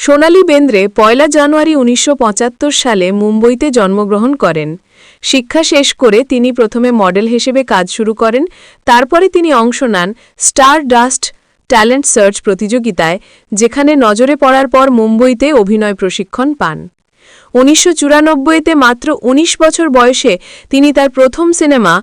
সোনালী বেন্দ্রে ১ জানুয়ারি ১৯৭৫ সালে মুম্বইতে জন্মগ্রহণ করেন। শিক্ষা শেষ করে তিনি প্রথমে মডেল হিসেবে কাজ শুরু করেন। তারপরে তিনি অংশ নেন স্টার ডাস্ট ট্যালেন্ট সার্চ প্রতিযোগিতায়, যেখানে নজরে পড়ার পর মুম্বইতে অভিনয় প্রশিক্ষণ পান। ১৯৯৪-তে মাত্র ১৯ বছর বয়সে তিনি তার প্রথম সিনেমা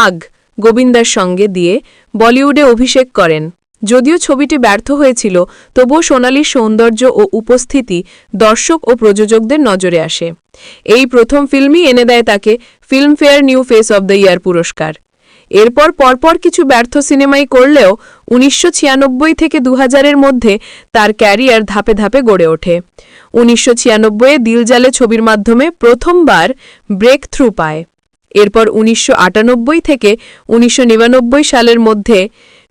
আগ গোবিন্দার সঙ্গে দিয়ে বলিউডে অভিষেক করেন। যদিও ছবিটি ব্যর্থ হয়েছিল, তবুও সোনালীর সৌন্দর্য ও উপস্থিতি দর্শক ও প্রযোজকদের নজরে আসে। এই প্রথম ফিল্মই এনে দেয় তাকে Filmfare new face of the year পুরস্কার। এরপর পরপর কিছু ব্যর্থ সিনেমাই করলেও ১৯৯৬ থেকে ২০০০-এর মধ্যে তার ক্যারিয়ার ধাপে ধাপে গড়ে ওঠে। ১৯৯৬-এ দিলজালে ছবির মাধ্যমে প্রথমবার ব্রেক থ্রু পায়। এরপর ১৯৯৮ থেকে ১৯৯৯ সালের মধ্যে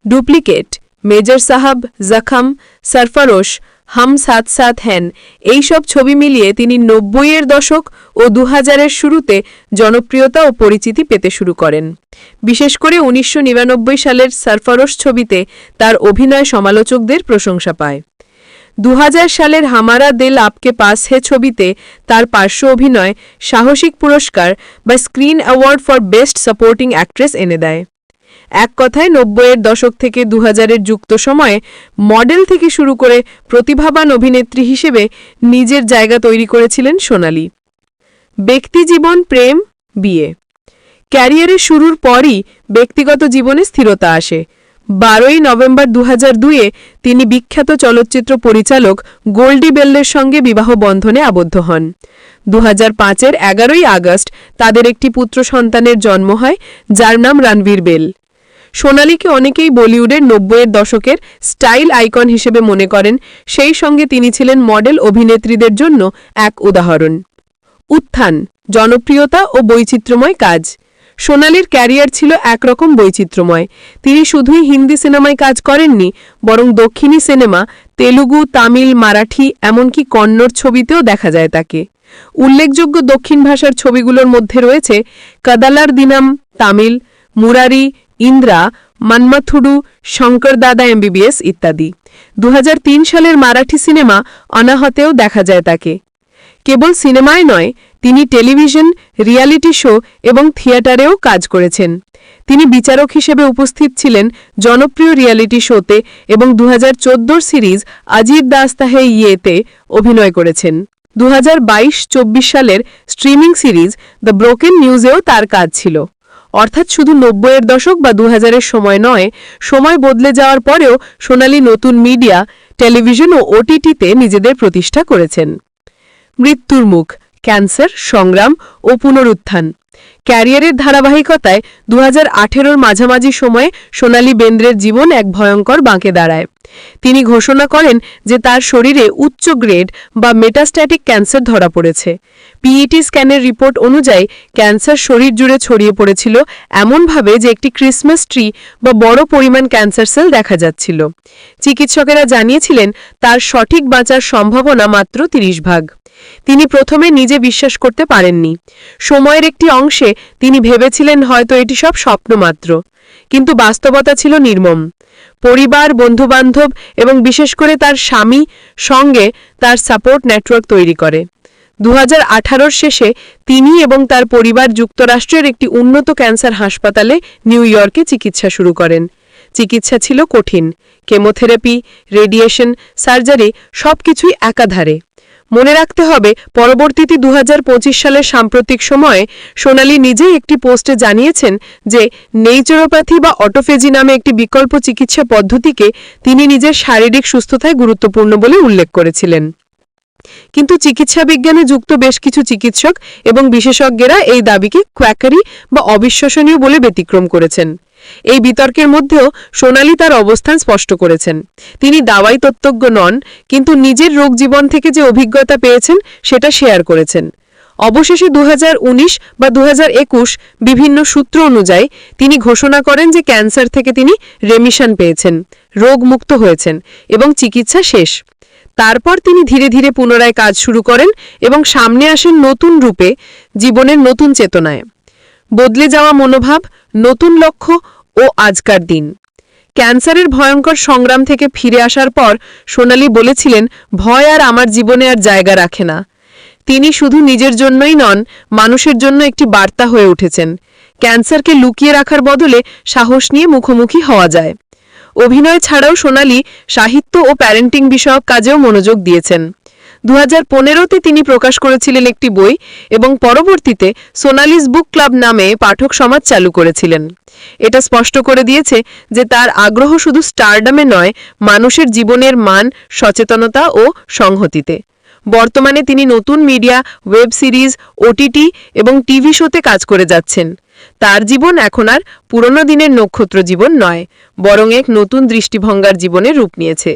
ডুপ্লিকেট, মেজর সাহাব, জখম, সরফরোশ, হাম সাথ সাথ হ্যান এইসব ছবি মিলিয়ে তিনি ৯০-এর দশক ও ২০০০-এর শুরুতে জনপ্রিয়তা ও পরিচিতি পেতে শুরু করেন। বিশেষ করে ১৯৯৯ সালের সরফরোশ ছবিতে তার অভিনয় সমালোচকদের প্রশংসা পায়। ২০০০ সালের হামারা দিল আপকে পাস হে ছবিতে তার পার্শ্ব অভিনয় সাহসিক পুরস্কার বা screen award for best supporting actress এনে দেয়। এক কথায় ৯০-এর দশক থেকে ২০০০-এর যুক্ত সময়ে মডেল থেকে শুরু করে প্রতিভাবান অভিনেত্রী হিসেবে নিজের জায়গা তৈরি করেছিলেন সোনালী। ব্যক্তিজীবন, প্রেম, বিয়ে। ক্যারিয়ারের শুরুর পরই ব্যক্তিগত জীবনে স্থিরতা আসে। ১২ই নভেম্বর ২০০২-এ তিনি বিখ্যাত চলচ্চিত্র পরিচালক গোল্ডি বেল্লের সঙ্গে বিবাহ বন্ধনে আবদ্ধ হন। ২০০৫-এর ১১ই আগস্ট তাদের একটি পুত্র সন্তানের জন্ম হয়, যার নাম রণবীর বেল। সোনালীকে অনেকেই বলিউডের ৯০-এর দশকের স্টাইল আইকন হিসেবে মনে করেন, সেই সঙ্গে তিনি ছিলেন মডেল অভিনেত্রীদের জন্য এক উদাহরণ। উত্থান, জনপ্রিয়তা ও বৈচিত্র্যময় কাজ। সোনালীর ক্যারিয়ার ছিল একরকম বৈচিত্র্যময়। তিনি শুধুই হিন্দি সিনেমায় কাজ করেননি, বরং দক্ষিণী সিনেমা, তেলুগু, তামিল, মারাঠি, এমনকি কন্নড় ছবিতেও দেখা যায় তাকে। উল্লেখযোগ্য দক্ষিণ ভাষার ছবিগুলোর মধ্যে রয়েছে কদালার দিনাম তামিল, মুরারি, ইন্দ্রা, মন্মথুডু, শঙ্কর দাদা এমবিবিএস ইত্যাদি। ২০০৩ সালের মারাঠি সিনেমা অনাহতেও দেখা যায় তাকে। কেবল সিনেমায় নয়, তিনি টেলিভিশন, রিয়ালিটি শো এবং থিয়েটারেও কাজ করেছেন। তিনি বিচারক হিসেবে উপস্থিত ছিলেন জনপ্রিয় রিয়ালিটি শোতে এবং ২০১৪ সিরিজ অজিব দাস্তা হে ইয়েতে অভিনয় করেছেন। ২০২২-২৪ সালের স্ট্রিমিং সিরিজ দ্য ব্রোকেন নিউজেও তার কাজ ছিল। অর্থাৎ শুধু ৯০-এর দশক বা ২০০০-এর সময় নয়, সময় বদলে যাওয়ার পরেও সোনালী নতুন মিডিয়া, টেলিভিশন ও ওটিটিতে নিজেদের প্রতিষ্ঠা করেছেন। মৃত্যুর মুখ, ক্যান্সার, সংগ্রাম ও পুনরুত্থান। ক্যারিয়ারের ধারাবাহিকতায় ২০১৮-র মাঝামাঝি সময়ে সোনালী বেন্দ্রের জীবন এক ভয়ঙ্কর বাঁকে দাঁড়ায়। তিনি ঘোষণা করেন যে তার শরীরে উচ্চ গ্রেড বা মেটাস্ট্যাটিক ক্যান্সার ধরা পড়েছে। পিইটি স্ক্যানের রিপোর্ট অনুযায়ী ক্যান্সার শরীর জুড়ে ছড়িয়ে পড়েছিল এমনভাবে যে একটি ক্রিসমাস ট্রি বা বড় পরিমাণ ক্যান্সার সেল দেখা যাচ্ছিল। চিকিৎসকেরা জানিয়েছিলেন তার সঠিক বাঁচার সম্ভাবনা মাত্র ৩০%। তিনি প্রথমে নিজে বিশ্বাস করতে পারেননি। সময়ের একটি অংশে তিনি ভেবেছিলেন হয়তো এটি সব স্বপ্ন মাত্র, কিন্তু বাস্তবতা ছিল নির্মম। পরিবার, বন্ধুবান্ধব এবং বিশেষ করে তার স্বামী সঙ্গে তার সাপোর্ট নেটওয়ার্ক তৈরি করে। ২০১৮-র শেষে তিনি এবং তার পরিবার যুক্তরাষ্ট্রের একটি উন্নত ক্যান্সার হাসপাতালে নিউ ইয়র্কে চিকিৎসা শুরু করেন। চিকিৎসা ছিল কঠিন। কেমোথেরাপি, রেডিয়েশন, সার্জারি সবকিছুই একাধারে। মনে রাখতে হবে, পরবর্তীতে ২০২৫ সালের সাম্প্রতিক সময়ে সোনালী নিজেই একটি পোস্টে জানিয়েছেন যে নেইচুরোপ্যাথি বা অটোফেজি নামে একটি বিকল্প চিকিৎসা পদ্ধতিকে তিনি নিজের শারীরিক সুস্থতায় গুরুত্বপূর্ণ বলে উল্লেখ করেছিলেন। কিন্তু চিকিৎসা বিজ্ঞানে যুক্ত বেশ কিছু চিকিৎসক এবং বিশেষজ্ঞেরা এই দাবিকে কোয়াকারি বা অবিশ্বসনীয় বলে ব্যতিক্রম করেছেন। এই বিতর্কের মধ্যেও সোনালী তার অবস্থান স্পষ্ট করেছেন। তিনি দাওয়াই তত্ত্বজ্ঞ নন, কিন্তু নিজের রোগ জীবন থেকে যে অভিজ্ঞতা পেয়েছেন সেটা শেয়ার করেছেন। অবশেষে ২০১৯ বা ২০২১ বিভিন্ন সূত্র অনুযায়ী তিনি ঘোষণা করেন যে ক্যান্সার থেকে তিনি রেমিশন পেয়েছেন, রোগমুক্ত হয়েছেন এবং চিকিৎসা শেষ। তারপর তিনি ধীরে ধীরে পুনরায় কাজ শুরু করেন এবং সামনে আসেন নতুন রূপে, জীবনের নতুন চেতনায়। বদলে যাওয়া মনোভাব, নতুন লক্ষ্য ও আজকার দিন। ক্যান্সারের ভয়ঙ্কর সংগ্রাম থেকে ফিরে আসার পর সোনালি বলেছিলেন, ভয় আর আমার জীবনে আর জায়গা রাখে না। তিনি শুধু নিজের জন্যই নন, মানুষের জন্য একটি বার্তা হয়ে উঠেছেন। ক্যান্সারকে লুকিয়ে রাখার বদলে সাহস নিয়ে মুখোমুখি হওয়া যায়। অভিনয় ছাড়াও সোনালি সাহিত্য ও প্যারেন্টিং বিষয়ক কাজেও মনোযোগ দিয়েছেন। 2015তে তিনি প্রকাশ করেছিলেন একটি বই এবং পরবর্তীতে সোনালিস বুক ক্লাব নামে পাঠক সমাজ চালু করেছিলেন। এটা স্পষ্ট করে দিয়েছে যে তার আগ্রহ শুধু স্টারডামে নয়, মানুষের জীবনের মান, সচেতনতা ও সংহতিতে। বর্তমানে তিনি নতুন মিডিয়া, ওয়েব সিরিজ, ওটিটি এবং টিভি শোতে কাজ করে যাচ্ছেন। তার জীবন এখন আর পুরনো দিনের নক্ষত্র জীবন নয়, বরং এক নতুন দৃষ্টিভঙ্গার জীবনে রূপ নিয়েছে।